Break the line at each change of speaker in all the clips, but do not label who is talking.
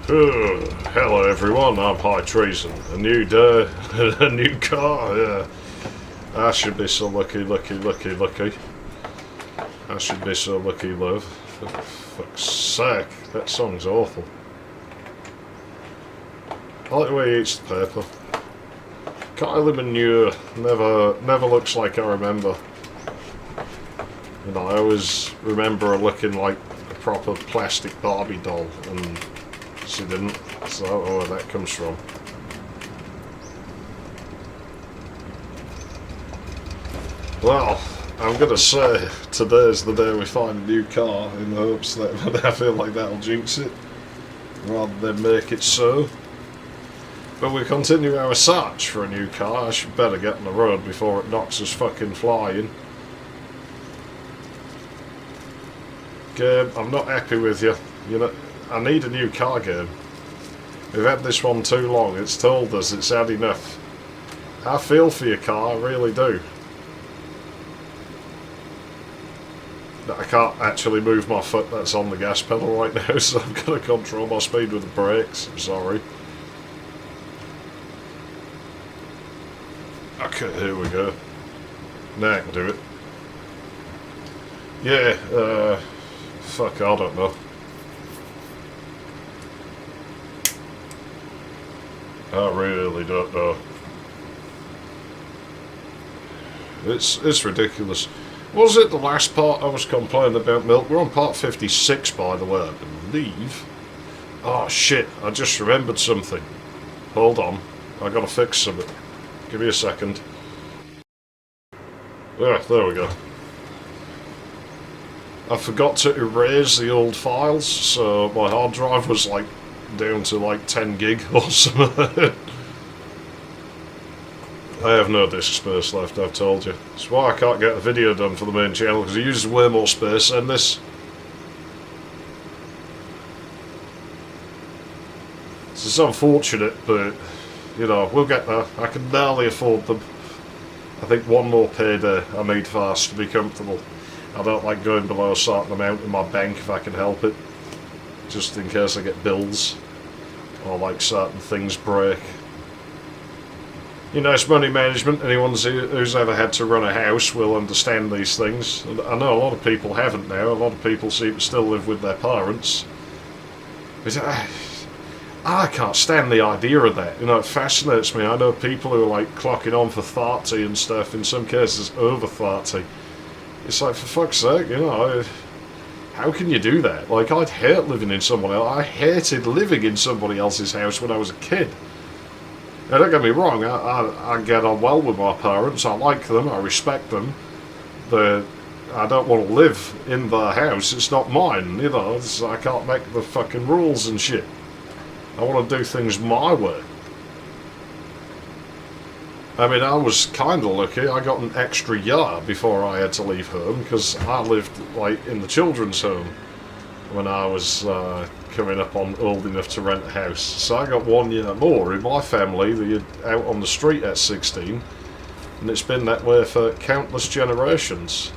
Hello everyone, I'm High Treason. A new day, a new car, yeah. I should be so lucky. I should be so lucky, love. For fuck's sake, that song's awful. I like the way he eats the paper. Kylie Manure never looks like I remember. You know, I always remember her looking like a proper plastic Barbie doll, and she didn't, so I don't know where that comes from. Well, I'm gonna say today's the day we find a new car in the hopes that I feel like that'll jinx it rather than make it so. But we continue our search for a new car. I should better get on the road before it knocks us fucking flying. Game, I'm not happy with you. You know, I need a new car, game. We've had this one too long. It's told us it's had enough. I feel for your car, I really do. I can't actually move my foot that's on the gas pedal right now, so I'm going to control my speed with the brakes. I'm sorry. Okay, here we go. Now I can do it. Yeah, fuck, I don't know. I really don't know. It's ridiculous. Was it the last part I was complaining about milk? We're on part 56, by the way, I believe. Oh shit, I just remembered something. Hold on, I gotta fix something. Give me a second. Yeah, there we go. I forgot to erase the old files, so my hard drive was like down to like 10 gig or something. I have no disk space left, I've told you. That's why I can't get a video done for the main channel, because it uses way more space than this. It's unfortunate, but, you know, we'll get there. I can barely afford them. I think one more payday I need fast to be comfortable. I don't like going below a certain amount in my bank if I can help it. Just in case I get bills. Or like certain things break. You know, it's money management. Anyone who's ever had to run a house will understand these things. I know a lot of people haven't now. A lot of people seem to still live with their parents. But I can't stand the idea of that. You know, it fascinates me. I know people who are like clocking on for 30 and stuff, in some cases over 30. It's like, for fuck's sake, you know, how can you do that? Like, I'd hate living in someone else. I hated living in somebody else's house when I was a kid. Now, don't get me wrong, I get on well with my parents. I like them, I respect them. But I don't want to live in their house. It's not mine, you know. I can't make the fucking rules and shit. I want to do things my way. I mean, I was kind of lucky. I got an extra year before I had to leave home, because I lived, like, in the children's home when I was coming up on old enough to rent a house. So I got 1 year more. In my family, they're out on the street at 16, and it's been that way for countless generations.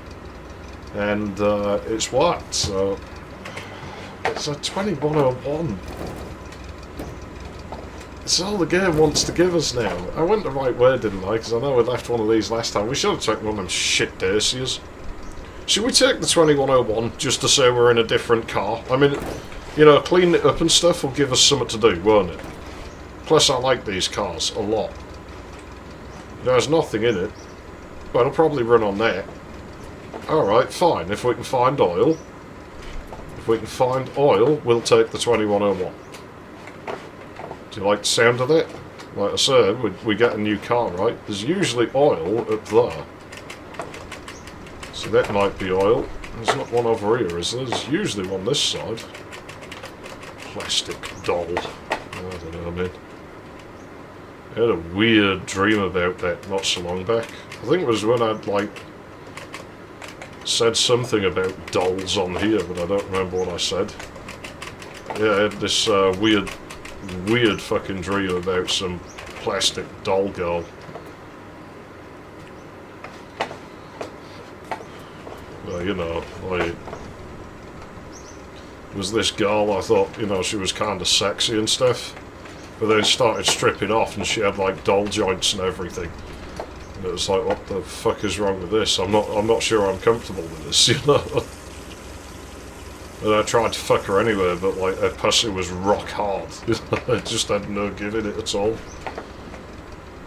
And it's worked, so it's a 2101. It's all the game wants to give us now. I went the right way, didn't I? Because I know we left one of these last time. We should have taken one of them shit Dacias. Should we take the 2101 just to say we're in a different car? I mean, you know, cleaning it up and stuff will give us something to do, won't it? Plus, I like these cars a lot. There's nothing in it, but it'll probably run on that. Alright, fine. If we can find oil, we'll take the 2101. Do you like the sound of that? Like I said, we get a new car, right? There's usually oil up there. So that might be oil. There's not one over here, is there? There's usually one this side. Plastic doll. I don't know, man. I had a weird dream about that not so long back. I think it was when I'd, like, said something about dolls on here, but I don't remember what I said. Yeah, I had this weird fucking dream about some plastic doll girl. Well, you know, like, was this girl. I thought, you know, she was kind of sexy and stuff. But then started stripping off and she had like doll joints and everything. And it was like, what the fuck is wrong with this? I'm not sure I'm comfortable with this, you know. And I tried to fuck her anyway, but like her pussy was rock hard. I just had no give in it at all.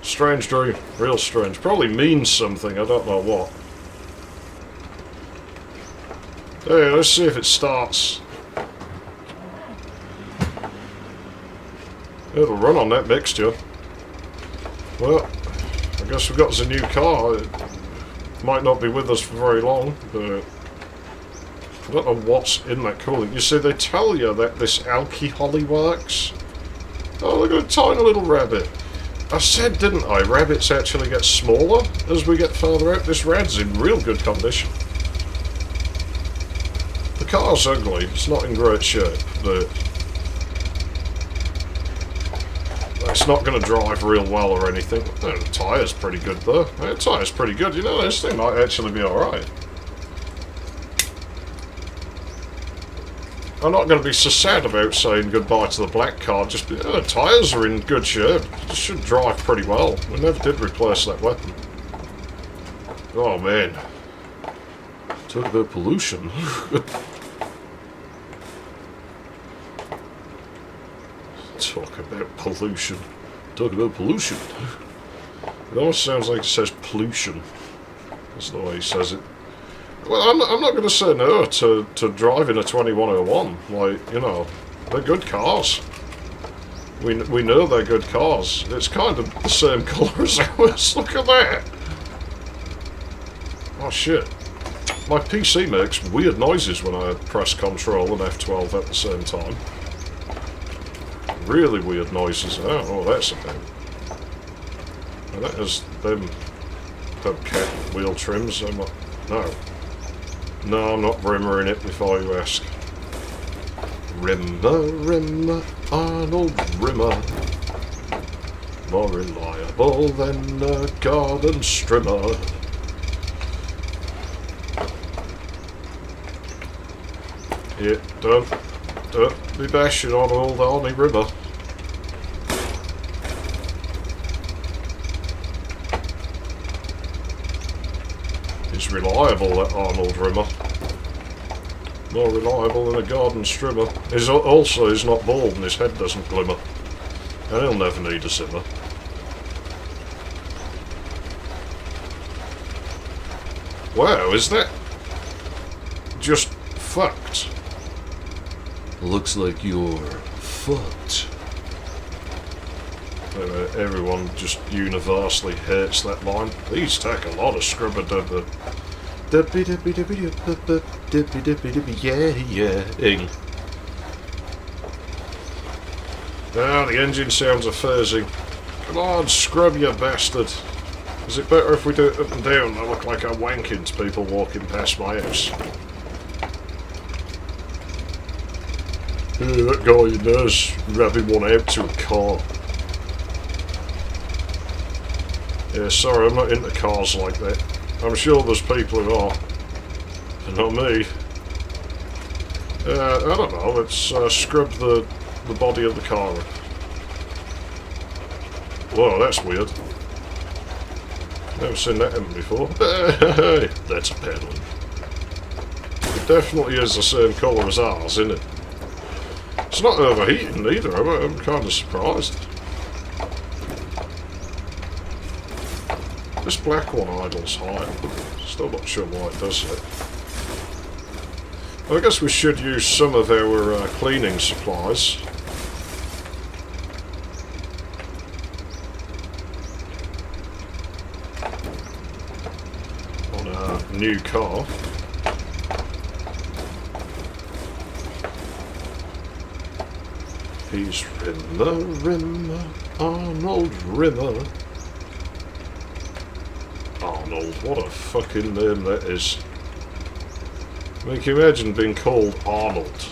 Strange dream, real strange. Probably means something, I don't know what. Hey, let's see if it starts. It'll run on that mixture. Well, I guess we've got us a new car. It might not be with us for very long, but I don't know what's in that cooling. You see, they tell you that this alcohol works. Oh, look at a tiny little rabbit. I said, didn't I, rabbits actually get smaller as we get further out. This rad's in real good condition. The car's ugly. It's not in great shape, but it's not going to drive real well or anything. Oh, the tyre's pretty good, though. The tyre's pretty good. You know, this thing might actually be alright. I'm not going to be so sad about saying goodbye to the black car. Just the tyres are in good shape. It should drive pretty well. We never did replace that weapon. Oh, man. Talk about pollution. Talk about pollution. Talk about pollution. It almost sounds like it says pollution. That's the way he says it. Well, I'm not going to say no to driving a 2101. Like, you know, they're good cars. We know they're good cars. It's kind of the same colour as ours. Look at that. Oh, shit. My PC makes weird noises when I press Control and F12 at the same time. Really weird noises. Oh, that's a thing. And that is them hubcap wheel trims. No, I'm not rimmering it before you ask. Rimmer, Arnold Rimmer. More reliable than a garden strimmer. Yeah, don't be bashing on old Arnie Rimmer. He's reliable, that Arnold Rimmer. More reliable than a garden strimmer. He's not bald and his head doesn't glimmer. And he'll never need a simmer. Wow, is that just fucked? Looks like you're fucked. Everyone just universally hates that line. These take a lot of scrubber-dubber. Yeah. Ah, the engine sounds are phasing. Come on, scrub, you bastard. Is it better if we do it up and down? I look like I'm wanking to people walking past my house. That guy in there's ramming one out to a car. Yeah, sorry, I'm not into cars like that. I'm sure there's people who are. But not me. I don't know, let's scrub the body of the car. Whoa, that's weird. Never seen that happen before. Hey, that's a pedaling. It definitely is the same colour as ours, isn't it? It's not overheating either, I'm kind of surprised. This black one idles high. Still not sure why it does it. Well, I guess we should use some of our cleaning supplies. On our new car. He's Rimmer, Arnold Rimmer. Arnold, what a fucking name that is. I mean, can you imagine being called Arnold?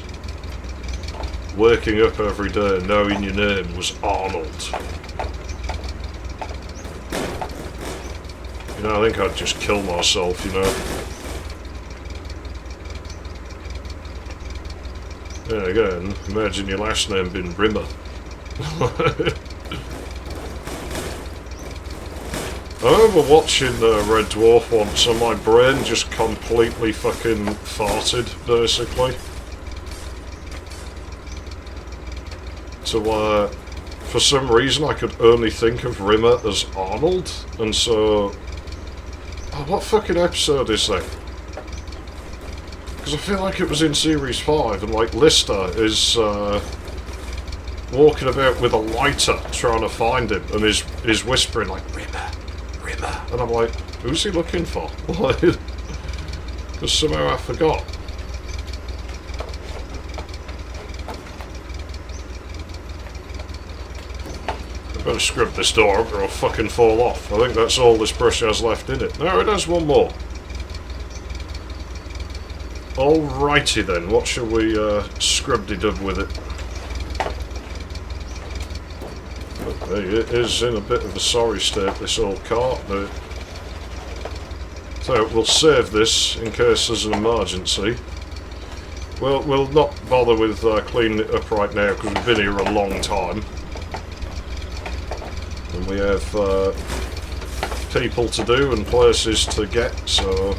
Waking up every day knowing your name was Arnold. You know, I think I'd just kill myself, you know. Then again, imagine your last name being Rimmer. I remember watching Red Dwarf once and my brain just completely fucking farted, basically. So, for some reason I could only think of Rimmer as Arnold, and so... Oh, what fucking episode is that? Because I feel like it was in Series 5, and like Lister is walking about with a lighter trying to find him, and is whispering like, Rimmer, Rimmer, and I'm like, who's he looking for? Because somehow I forgot. I better scrub this door up or I'll fucking fall off. I think that's all this brush has left in it. No, it has one more. Alrighty then, what shall we scrub-de-dub with it? It is in a bit of a sorry state, this old cart, but... So, we'll save this in case there's an emergency. We'll not bother with cleaning it up right now, because we've been here a long time. And we have people to do and places to get, so...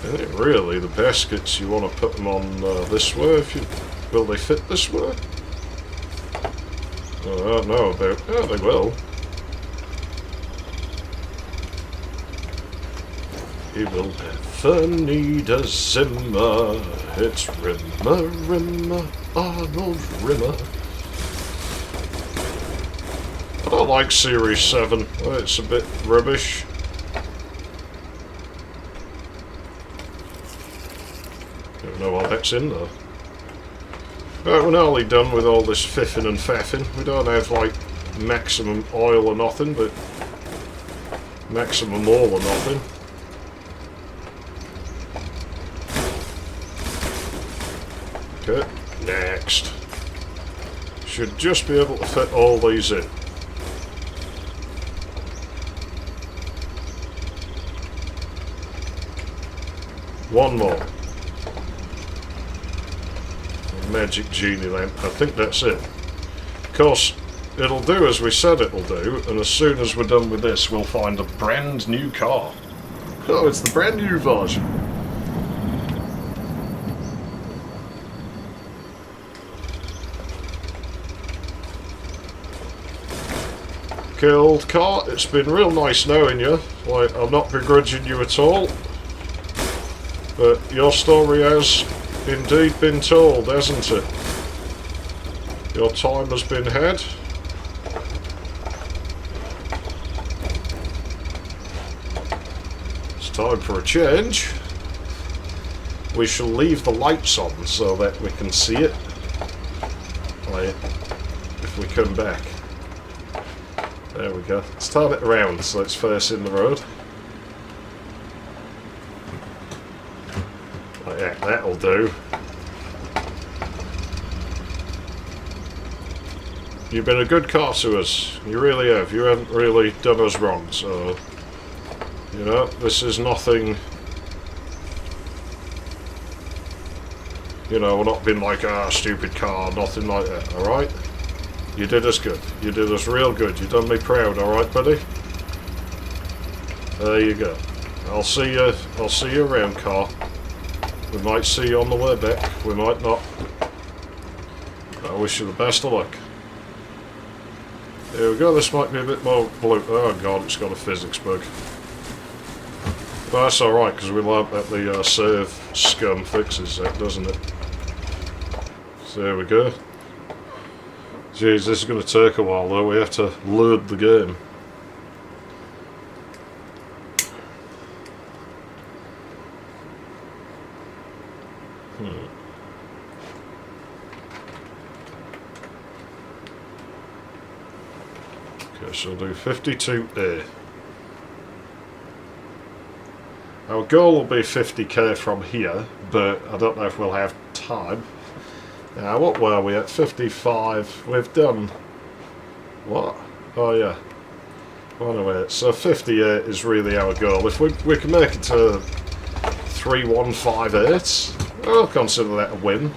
I think really the baskets you want to put them on this way. Will they fit this way? Oh, I don't know about... Oh, they will. He will never need a Zimmer. It's Rimmer, Rimmer, Arnold Rimmer. I don't like Series 7. It's a bit rubbish. Don't know why that's in there. Right, we're nearly done with all this fiffing and faffing. We don't have like maximum oil or nothing, but maximum all or nothing. Okay, next. Should just be able to fit all these in. One more. Magic genie lamp. I think that's it. Of course, it'll do as we said it'll do, and as soon as we're done with this, we'll find a brand new car. Oh, it's the brand new version. Okay, old car, it's been real nice knowing you. Like, I'm not begrudging you at all. But your story has indeed been told, hasn't it? Your time has been had. It's time for a change. We shall leave the lights on so that we can see it. Like, if we come back. There we go. Let's turn it around so it's facing the road. Like that, that'll do. You've been a good car to us. You really have. You haven't really done us wrong, so... You know, this is nothing... You know, we're not being like, ah, stupid car, nothing like that, alright? You did us good. You did us real good. You done me proud, alright, buddy? There you go. I'll see you around, car. We might see you on the way back. We might not. I wish you the best of luck. There we go. This might be a bit more blue. Oh god, it's got a physics bug. But that's alright, because we learnt that the save scum fixes that, doesn't it? So there we go. Jeez, this is going to take a while though. We have to load the game. Okay, so we'll do 52A. Our goal will be 50k from here, but I don't know if we'll have time. Now, what were we at? 55. We've done... What? Oh, yeah. Well, anyway, so 58 is really our goal. If we can make it to 3158. I'll consider that a win.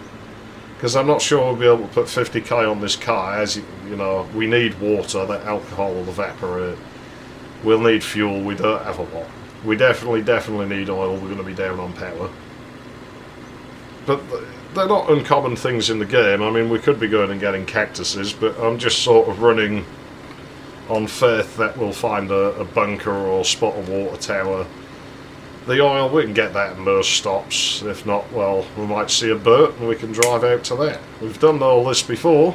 Because I'm not sure we'll be able to put 50k on this car. As you know, we need water, that alcohol will evaporate. We'll need fuel, we don't have a lot. We definitely need oil, we're going to be down on power. But they're not uncommon things in the game. I mean, we could be going and getting cactuses, but I'm just sort of running on faith that we'll find a bunker or spot a water tower. The oil, we can get that in most stops. If not, well, we might see a boat and we can drive out to that. We've done all this before.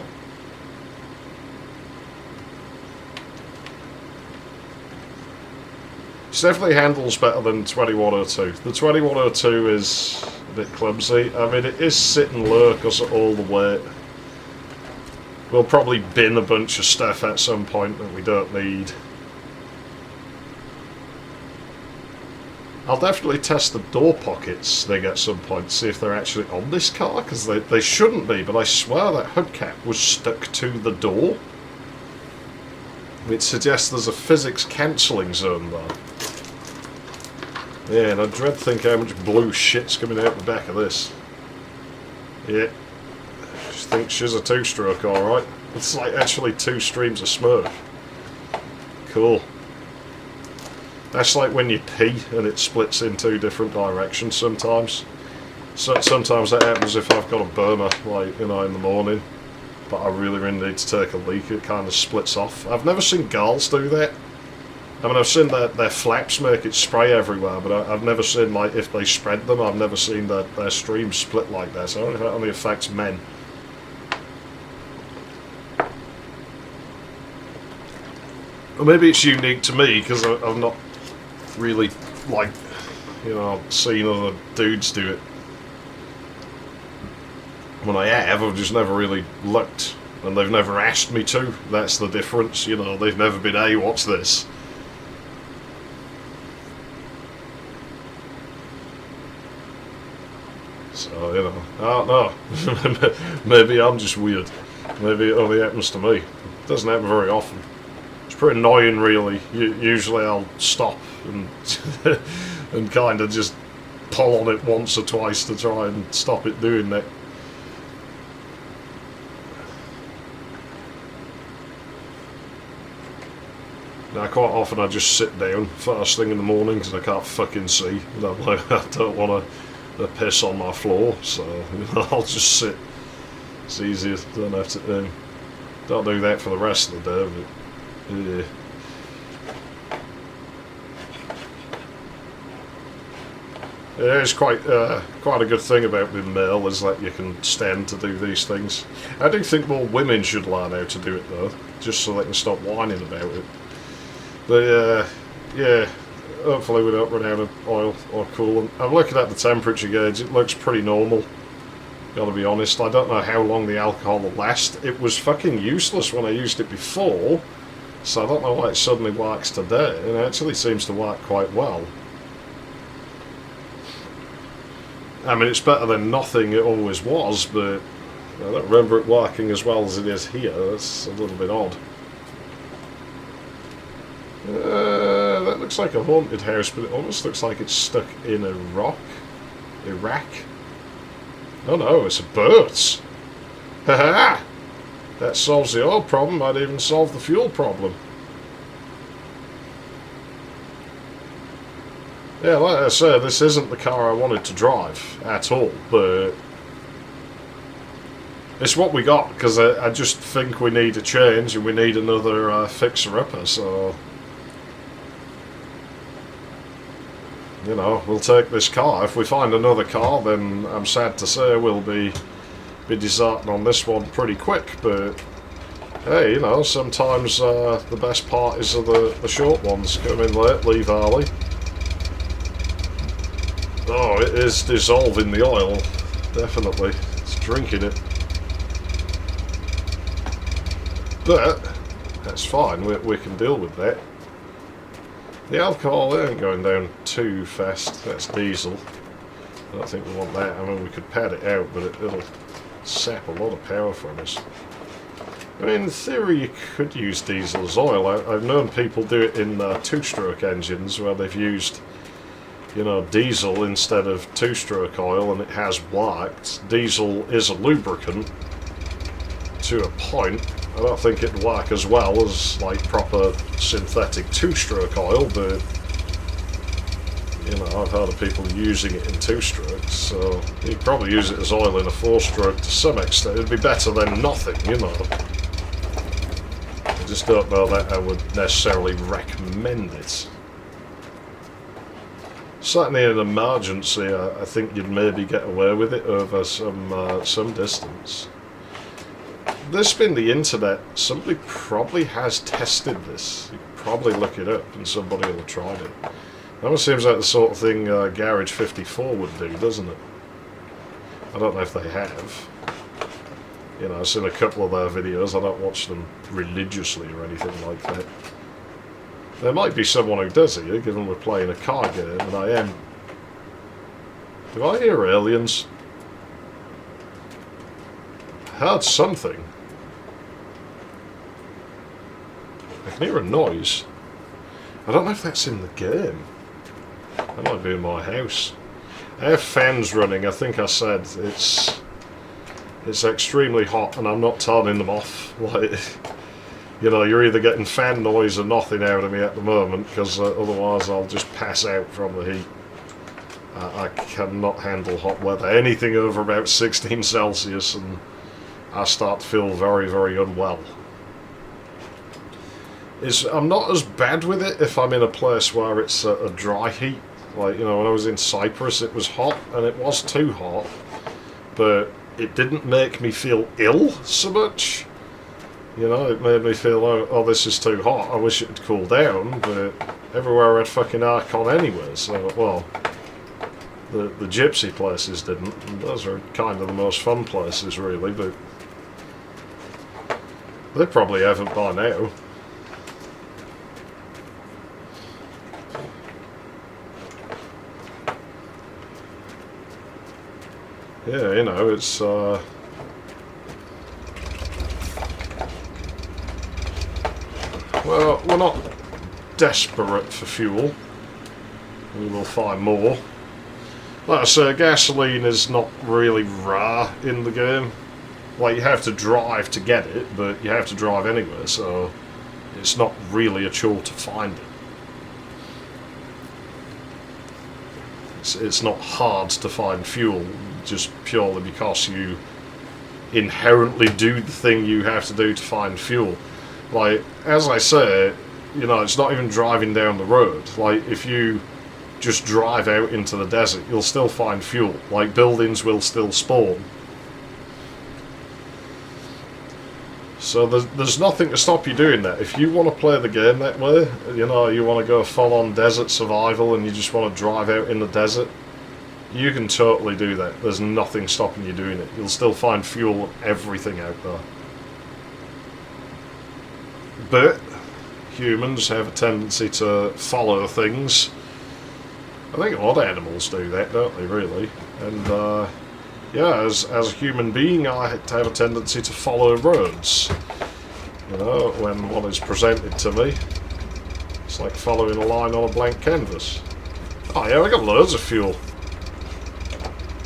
It definitely handles better than 2102. The 2102 is a bit clumsy. I mean, it is sitting low because of all the weight. We'll probably bin a bunch of stuff at some point that we don't need. I'll definitely test the door pockets thing at some point, see if they're actually on this car, because they shouldn't be, but I swear that hubcap was stuck to the door. It suggests there's a physics cancelling zone there. Yeah, and I dread think how much blue shit's coming out the back of this. Yeah. She thinks she's a two-stroke, alright. It's like actually 2 streams of smurf. Cool. That's like when you pee and it splits in 2 different directions sometimes. So sometimes that happens if I've got a burner, like, you know, in the morning. But I really need to take a leak, it kind of splits off. I've never seen girls do that. I mean, I've seen their flaps make it spray everywhere, but I've never seen, like, if they spread them, I've never seen their streams split like that. So I don't know if that only affects men. Or maybe it's unique to me, because I've not really, like, you know, seen other dudes do it. When I have, I've just never really looked, and they've never asked me to. That's the difference, you know, they've never been, hey, what's this? So, you know, I don't know. Maybe I'm just weird. Maybe it only happens to me. It doesn't happen very often. It's pretty annoying, really. Usually I'll stop and and kind of just pull on it once or twice to try and stop it doing that. Now, quite often I just sit down first thing in the morning because I can't fucking see. And I'm like, I don't want to piss on my floor, so you know, I'll just sit. It's easier. Don't have to. Don't do that for the rest of the day. But yeah. Yeah, it's quite a good thing about being male is that you can stand to do these things. I do think more women should learn how to do it though, just so they can stop whining about it. But yeah, hopefully we don't run out of oil or coolant. I'm looking at the temperature gauge, it looks pretty normal. Gotta be honest, I don't know how long the alcohol will last. It was fucking useless when I used it before, so I don't know why it suddenly works today. It actually seems to work quite well. I mean, it's better than nothing it always was, but I don't remember it working as well as it is here. That's a little bit odd. That looks like a haunted house, but it almost looks like it's stuck in a rock. Iraq? Oh no, it's a boat! Haha! That solves the oil problem, might even solve the fuel problem. Yeah, like I said, this isn't the car I wanted to drive at all, but it's what we got, because I just think we need a change and we need another fixer-upper, so you know, we'll take this car. If we find another car, then I'm sad to say we'll be deserting on this one pretty quick, but hey, you know, sometimes the best parties are the short ones. Come in late, leave early. Oh, it is dissolving the oil, definitely. It's drinking it. But that's fine, we can deal with that. The alcohol ain't going down too fast, that's diesel. I don't think we want that. I mean, we could pad it out, but it'll sap a lot of power from us. I mean, in theory, you could use diesel as oil. I've known people do it in 2-stroke engines where they've used you know, diesel instead of two-stroke oil, and it has worked. Diesel is a lubricant to a point. I don't think it'd work as well as like proper synthetic two-stroke oil, but you know, I've heard of people using it in two-strokes, so you'd probably use it as oil in a four-stroke to some extent. It'd be better than nothing, you know. I just don't know that I would necessarily recommend it. Certainly in an emergency, I think you'd maybe get away with it over some distance. There's been the internet. Somebody probably has tested this. You could probably look it up and somebody will have tried it. That almost seems like the sort of thing Garage 54 would do, doesn't it? I don't know if they have. You know, I've seen a couple of their videos. I don't watch them religiously or anything like that. There might be someone who does it, given we're playing a car game, and I am. Do I hear aliens? I heard something. I can hear a noise. I don't know if that's in the game. That might be in my house. I have fans running. I think I said it's extremely hot, and I'm not turning them off. Like, you know, you're either getting fan noise or nothing out of me at the moment, because otherwise I'll just pass out from the heat. I cannot handle hot weather. Anything over about 16 Celsius, and I start to feel very, very unwell. I'm not as bad with it if I'm in a place where it's a dry heat. Like, you know, when I was in Cyprus, it was hot, and it was too hot, but it didn't make me feel ill so much. You know, it made me feel, oh, this is too hot, I wish it had cooled down, but everywhere I had fucking aircon anyway, so, well, the gypsy places didn't, and those are kind of the most fun places, really, but they probably haven't by now. Yeah, you know, it's, well, we're not desperate for fuel. We will find more. Like I say, gasoline is not really rare in the game. Like, you have to drive to get it, but you have to drive anywhere, so it's not really a chore to find it. It's not hard to find fuel, just purely because you inherently do the thing you have to do to find fuel. Like, as I say, you know, it's not even driving down the road. Like, if you just drive out into the desert, you'll still find fuel. Like, buildings will still spawn. So there's nothing to stop you doing that. If you want to play the game that way, you know, you want to go full-on desert survival and you just want to drive out in the desert, you can totally do that. There's nothing stopping you doing it. You'll still find fuel and everything out there. But humans have a tendency to follow things. I think a lot of animals do that, don't they, really? And, yeah, as a human being, I have a tendency to follow roads. You know, when one is presented to me, it's like following a line on a blank canvas. Oh yeah, I got loads of fuel.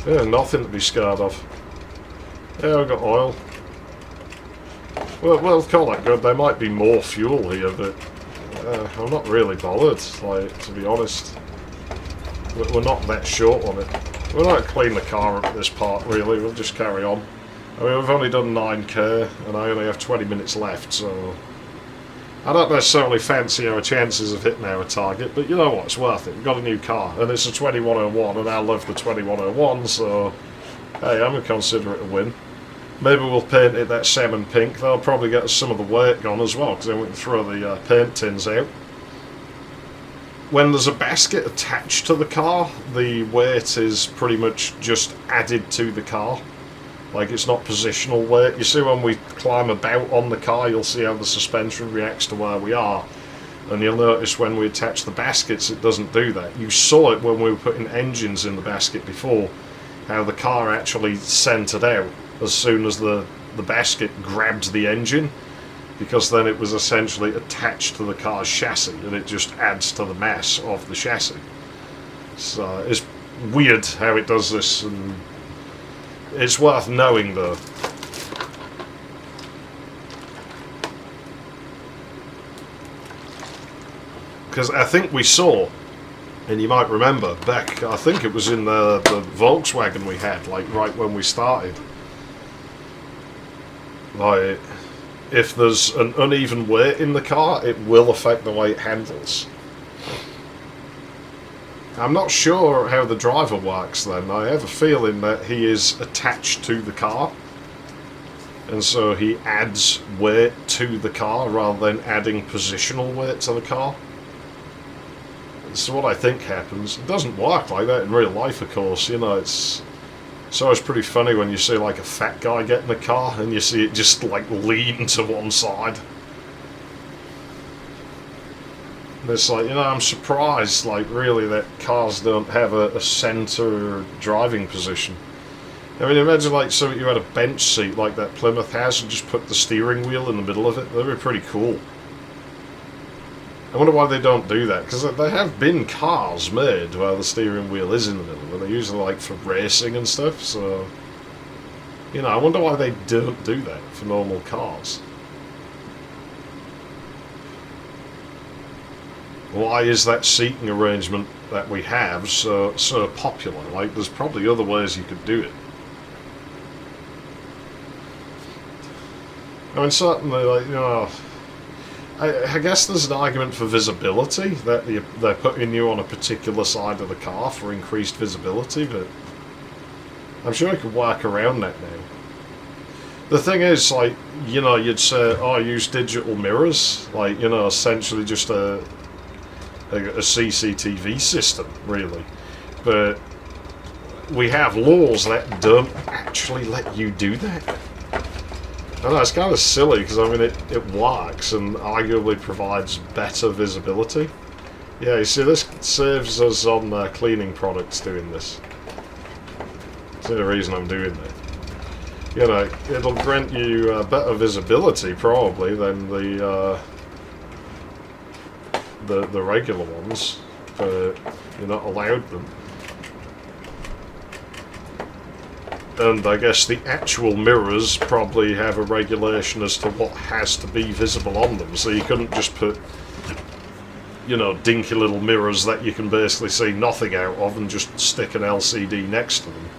Yeah, nothing to be scared of. Yeah, I got oil. Well, call that good. There might be more fuel here, but I'm not really bothered, like, to be honest. We're not that short on it. We're not clean the car up at this part, really. We'll just carry on. I mean, we've only done 9k, and I only have 20 minutes left, so I don't necessarily fancy our chances of hitting our target, but you know what, it's worth it. We've got a new car, and it's a 2101, and I love the 2101, so hey, I'm going to consider it a win. Maybe we'll paint it that salmon pink. That'll probably get us some of the weight gone as well, because then we can throw the paint tins out. When there's a basket attached to the car, the weight is pretty much just added to the car. Like, it's not positional weight. You see when we climb about on the car, you'll see how the suspension reacts to where we are. And you'll notice when we attach the baskets, it doesn't do that. You saw it when we were putting engines in the basket before, how the car actually centered out as soon as the basket grabbed the engine, because then it was essentially attached to the car's chassis, and it just adds to the mass of the chassis. So it's weird how it does this, and it's worth knowing though. Because I think we saw, and you might remember back, I think it was in the Volkswagen we had, like right when we started. Like, if there's an uneven weight in the car, it will affect the way it handles. I'm not sure how the driver works then. I have a feeling that he is attached to the car, and so he adds weight to the car rather than adding positional weight to the car. This is what I think happens. It doesn't work like that in real life, of course. You know, it's always pretty funny when you see like a fat guy get in a car and you see it just like lean to one side. And it's like, you know, I'm surprised, like, really, that cars don't have a centre driving position. I mean, imagine like so you had a bench seat like that Plymouth has and just put the steering wheel in the middle of it. That'd be pretty cool. I wonder why they don't do that, because there have been cars made where the steering wheel is in the middle, but they're usually like for racing and stuff, so... You know, I wonder why they don't do that for normal cars. Why is that seating arrangement that we have so popular? Like, there's probably other ways you could do it. I mean, certainly, like, you know... I guess there's an argument for visibility, that they're putting you on a particular side of the car for increased visibility, but I'm sure you could work around that now. The thing is, like, you know, you'd say, oh, use digital mirrors, like, you know, essentially just a CCTV system, really. But we have laws that don't actually let you do that. I know, it's kind of silly, because I mean it works and arguably provides better visibility. Yeah, you see, this saves us on cleaning products doing this. That's the reason I'm doing that. You know, it'll grant you better visibility probably than the regular ones, but you're not allowed them. And I guess the actual mirrors probably have a regulation as to what has to be visible on them, so you couldn't just put, you know, dinky little mirrors that you can basically see nothing out of and just stick an LCD next to them.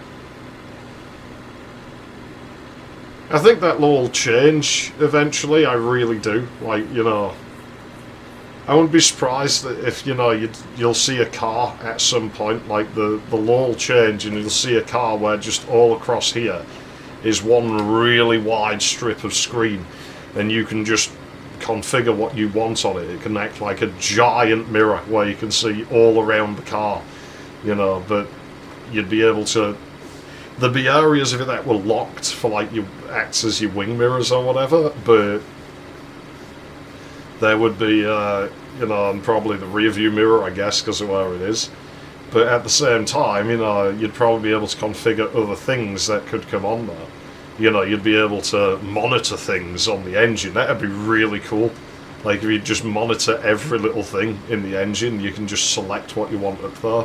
I think that law will change eventually, I really do. Like, you know, I wouldn't be surprised if, you know, you'll see a car at some point, like the law will change and you'll see a car where just all across here is one really wide strip of screen, and you can just configure what you want on it. It can act like a giant mirror where you can see all around the car, you know, but you'd be able to... There'd be areas of it that were locked for, like, you acts as your wing mirrors or whatever, but there would be, you know, and probably the rear view mirror, I guess, because of where it is. But at the same time, you know, you'd probably be able to configure other things that could come on there. You know, you'd be able to monitor things on the engine. That'd be really cool. Like, if you just monitor every little thing in the engine, you can just select what you want up there.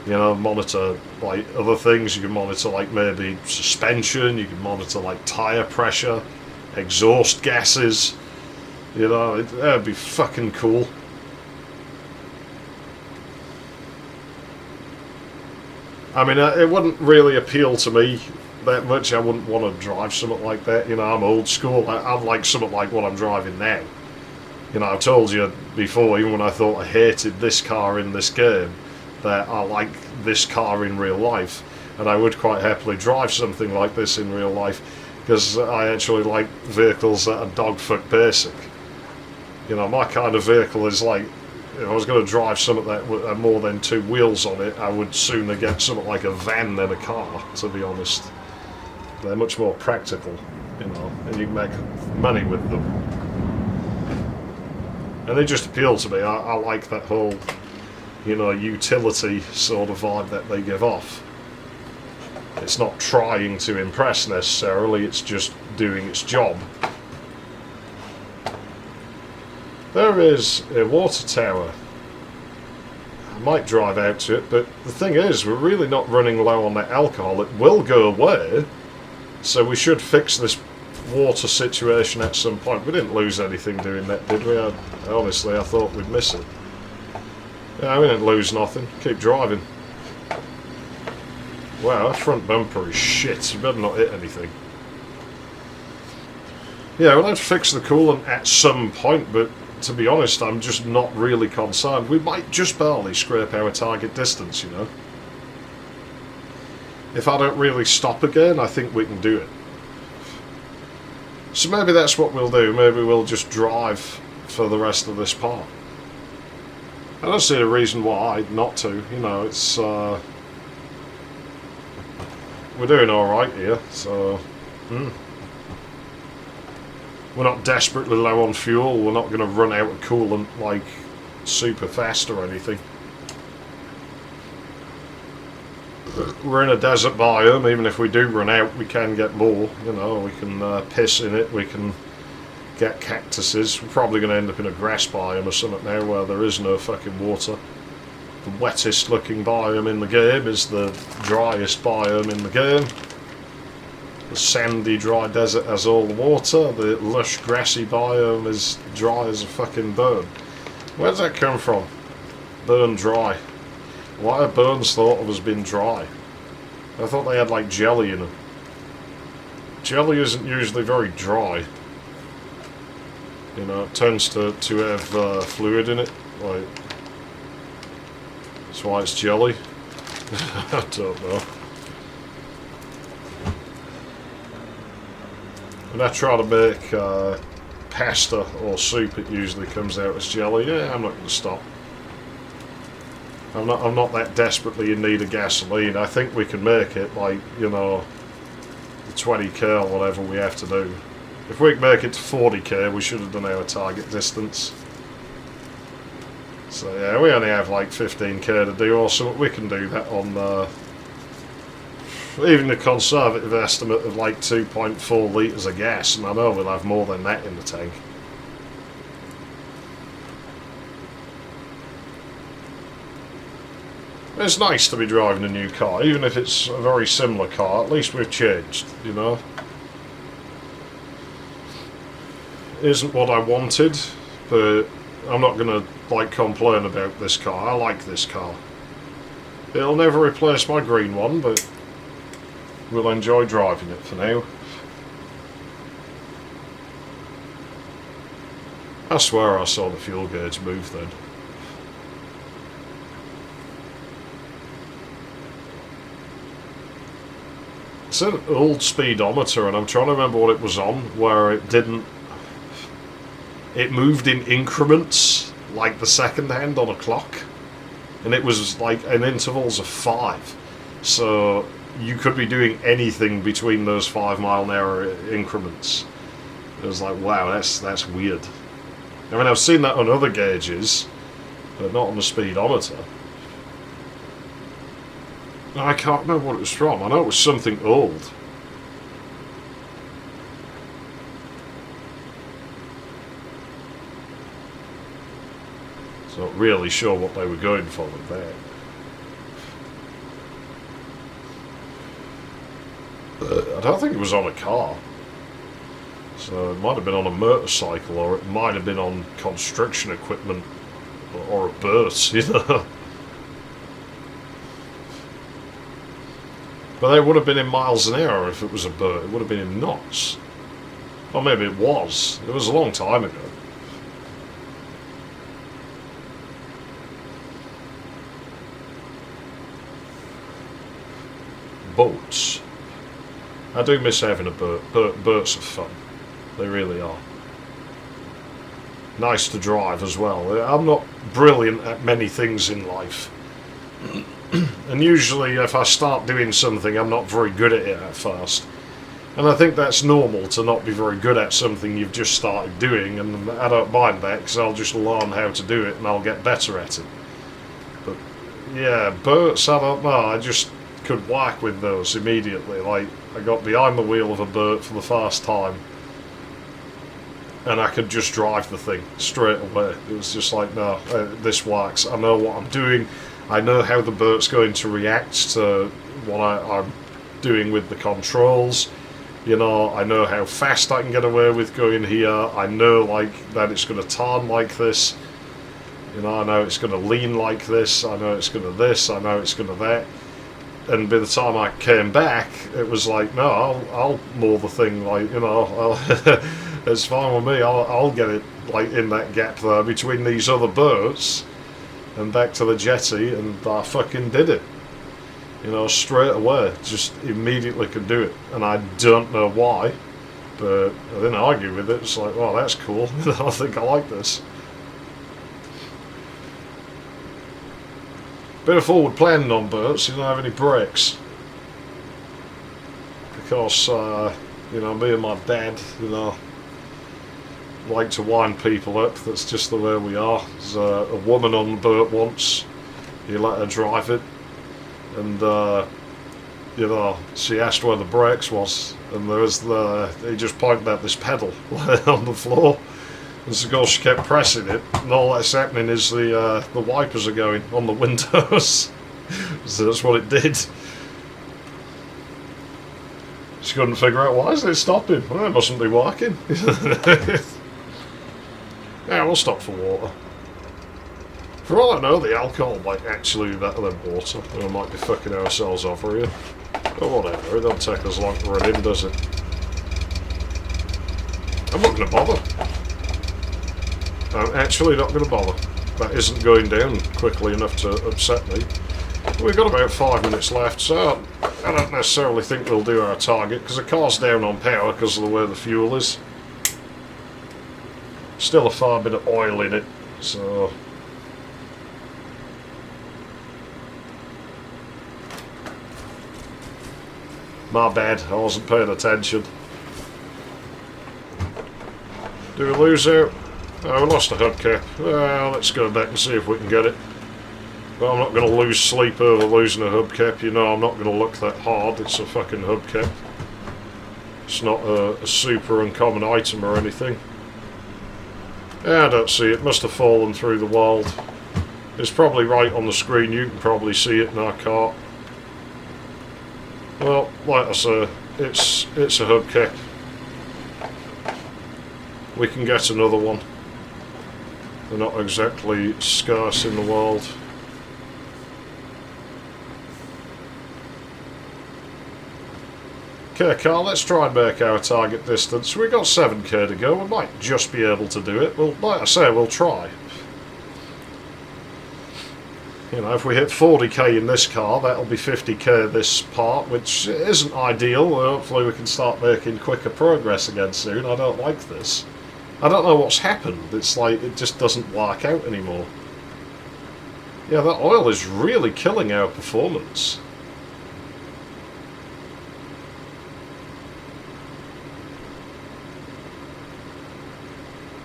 You know, monitor, like, other things. You can monitor, like, maybe suspension. You can monitor, like, tyre pressure, exhaust gases. You know, that'd be fucking cool. I mean, it wouldn't really appeal to me that much. I wouldn't want to drive something like that. You know, I'm old school. I'd like something like what I'm driving now. You know, I've told you before, even when I thought I hated this car in this game, that I like this car in real life. And I would quite happily drive something like this in real life, because I actually like vehicles that are dogfoot basic. You know, my kind of vehicle is like, if I was going to drive something that had more than two wheels on it, I would sooner get something like a van than a car, to be honest. They're much more practical, you know, and you can make money with them. And they just appeal to me. I like that whole, you know, utility sort of vibe that they give off. It's not trying to impress necessarily, it's just doing its job. There is a water tower. I might drive out to it, but the thing is, we're really not running low on that alcohol. It will go away, so we should fix this water situation at some point. We didn't lose anything doing that, did we? Honestly, I thought we'd miss it. Yeah, we didn't lose nothing. Keep driving. Wow, that front bumper is shit. You better not hit anything. Yeah, we'll have to fix the coolant at some point, but to be honest, I'm just not really concerned. We might just barely scrape our target distance, you know. If I don't really stop again, I think we can do it. So maybe that's what we'll do. Maybe we'll just drive for the rest of this part. I don't see a reason why not to. You know, it's... we're doing alright here, so... We're not desperately low on fuel. We're not going to run out of coolant, like, super fast or anything. We're in a desert biome. Even if we do run out, we can get more. You know, we can piss in it. We can get cactuses. We're probably going to end up in a grass biome or something now where there is no fucking water. The wettest looking biome in the game is the driest biome in the game. The sandy, dry desert has all the water. The lush, grassy biome is dry as a fucking burn. Where does that come from? Burn dry. Why are burns thought of as being dry? I thought they had, like, jelly in them. Jelly isn't usually very dry. You know, it tends to have fluid in it. Like, that's why it's jelly. I don't know. When I try to make pasta or soup, it usually comes out as jelly. Yeah, I'm not going to stop. I'm not that desperately in need of gasoline. I think we can make it, like, you know, the 20k or whatever we have to do. If we can make it to 40k, we should have done our target distance. So yeah, we only have like 15k to do, or so we can do that on even a conservative estimate of like 2.4 litres of gas, and I know we'll have more than that in the tank. It's nice to be driving a new car, even if it's a very similar car. At least we've changed, you know. It isn't what I wanted, but I'm not going to like complain about this car. I like this car. It'll never replace my green one, but we'll enjoy driving it for now. I swear I saw the fuel gauge move then. It's an old speedometer, and I'm trying to remember what it was on, where it didn't... It moved in increments, like the second hand on a clock. And it was like in intervals of 5. So you could be doing anything between those 5 mile an hour increments. It was like, wow, that's weird. I mean, I've seen that on other gauges, but not on the speedometer. I can't remember what it was from. I know it was something old. So not really sure what they were going for with that. I don't think it was on a car. So it might have been on a motorcycle, or it might have been on construction equipment, or a bus, you know. But it would have been in miles an hour if it was a bird. It would have been in knots. Or maybe it was. It was a long time ago. Boats. I do miss having a boat. Boats are fun. They really are. Nice to drive as well. I'm not brilliant at many things in life. And usually if I start doing something, I'm not very good at it at first. And I think that's normal, to not be very good at something you've just started doing, and I don't mind that, because I'll just learn how to do it and I'll get better at it. But yeah, boats, I don't know, I just could whack with those immediately. Like, I got behind the wheel of a boat for the first time, and I could just drive the thing straight away. It was just like, no, this works. I know what I'm doing. I know how the boat's going to react to what I'm doing with the controls. You know, I know how fast I can get away with going here. I know, like, that it's going to turn like this. You know, I know it's going to lean like this. I know it's going to this. I know it's going to that. And by the time I came back, it was like, no, I'll moor the thing, like, you know, it's fine with me. I'll get it, like, in that gap there between these other boats and back to the jetty, and I fucking did it. You know, straight away, just immediately could do it. And I don't know why, but I didn't argue with it. It's like, well, that's cool. I think I like this. Bit of forward planning on boats, you don't have any brakes. Because, you know, me and my dad, you know, like to wind people up. That's just the way we are. There's a woman on the boat once, you let her drive it, and you know, she asked where the brakes was, and there was he just pointed at this pedal on the floor, and so she kept pressing it, and all that's happening is the wipers are going on the windows. So that's what it did. She couldn't figure out, why is it stopping? Well, it mustn't be working. Yeah, we'll stop for water. For all I know, the alcohol might actually be better than water. We might be fucking ourselves over here. But whatever, it don't take us long to run in, does it? I'm not going to bother. I'm actually not going to bother. That isn't going down quickly enough to upset me. We've got about 5 minutes left, so I don't necessarily think we'll do our target, because the car's down on power because of the way the fuel is. Still a fair bit of oil in it, so... My bad, I wasn't paying attention. Do we lose out? Oh, we lost the hubcap. Well, let's go back and see if we can get it. But I'm not going to lose sleep over losing a hubcap. You know, I'm not going to look that hard. It's a fucking hubcap. It's not a super uncommon item or anything. Yeah, I don't see it. Must have fallen through the world. It's probably right on the screen. You can probably see it in our cart. Well, like I say, it's a hubcap. We can get another one. They're not exactly scarce in the world. Okay, Carl, let's try and make our target distance. We've got 7k to go. We might just be able to do it. Well, like I say, we'll try. You know, if we hit 40k in this car, that'll be 50k this part, which isn't ideal. Hopefully we can start making quicker progress again soon. I don't like this. I don't know what's happened. It's like, it just doesn't work out anymore. Yeah, that oil is really killing our performance.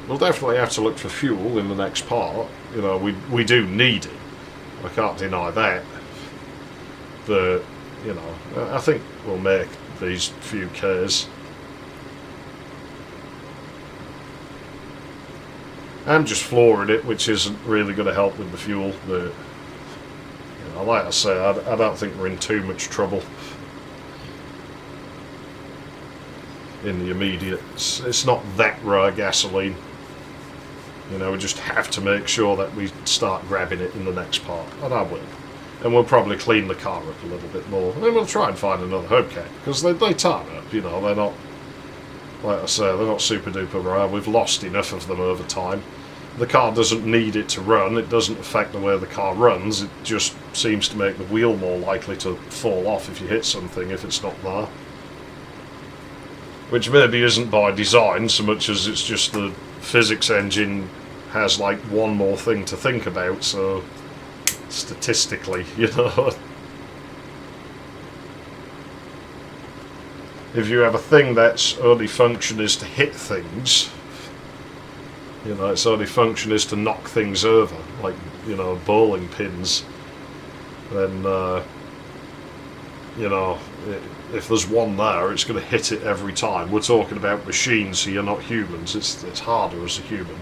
We'll definitely have to look for fuel in the next part. You know, we do need it. I can't deny that. But, you know, I think we'll make these few Ks. I'm just flooring it, which isn't really going to help with the fuel. But, you know, like I say, I don't think we're in too much trouble in the immediate. It's not that rare gasoline. You know, we just have to make sure that we start grabbing it in the next part, and I will. And we'll probably clean the car up a little bit more, and then we'll try and find another hubcap, because they turn up, you know, they're not, like I say, they're not super duper rare. We've lost enough of them over time. The car doesn't need it to run, it doesn't affect the way the car runs, it just seems to make the wheel more likely to fall off if you hit something if it's not there. Which maybe isn't by design so much as it's just the physics engine has like one more thing to think about, so statistically, you know. If you have a thing that's only function is to hit things, you know, its only function is to knock things over, like, you know, bowling pins, then you know, if there's one there, it's going to hit it every time. We're talking about machines here, not humans. It's harder as a human.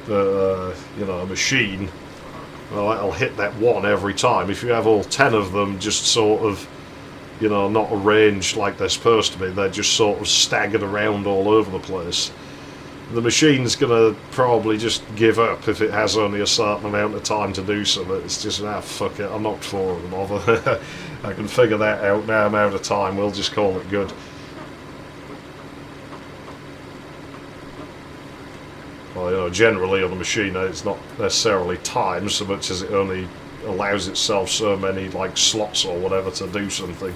But, you know, a machine, well, it'll hit that one every time. If you have all 10 of them just sort of, you know, not arranged like they're supposed to be, they're just sort of staggered around all over the place, the machine's going to probably just give up if it has only a certain amount of time to do something. It's just, fuck it, I knocked 4 of them off. I can figure that out now. I'm out of time, we'll just call it good. Well, you know, generally on the machine it's not necessarily timed so much as it only allows itself so many like slots or whatever to do something.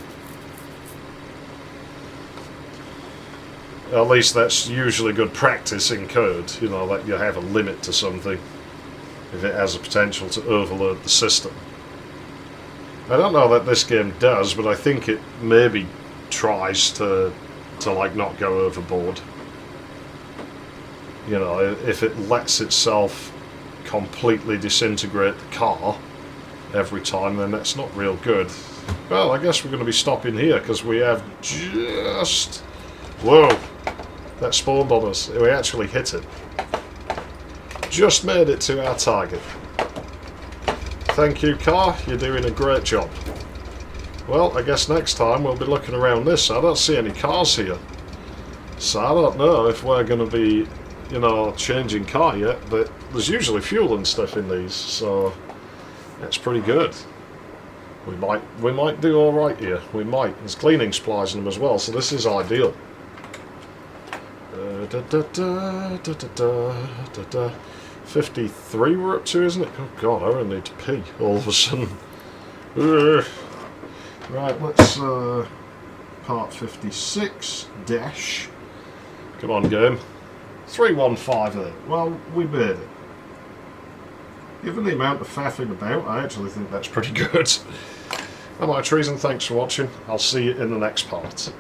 At least that's usually good practice in code, you know, that you have a limit to something if it has a potential to overload the system. I don't know that this game does, but I think it maybe tries to like not go overboard. You know, if it lets itself completely disintegrate the car every time, then that's not real good. Well, I guess we're going to be stopping here because we have just... Whoa! That spawned on us. We actually hit it. Just made it to our target. Thank you, car. You're doing a great job. Well, I guess next time we'll be looking around this. I don't see any cars here. So I don't know if we're going to be, you know, changing car yet, but there's usually fuel and stuff in these, so that's pretty good. We might do all right here. We might. There's cleaning supplies in them as well, so this is ideal. 53 we're up to, isn't it? Oh god, I really need to pee all of a sudden. Right, let's part 56 dash. Come on, game. 315 there. Well, we made it. Given the amount of faffing about, I actually think that's pretty good. Alright, trees, and thanks for watching. I'll see you in the next part.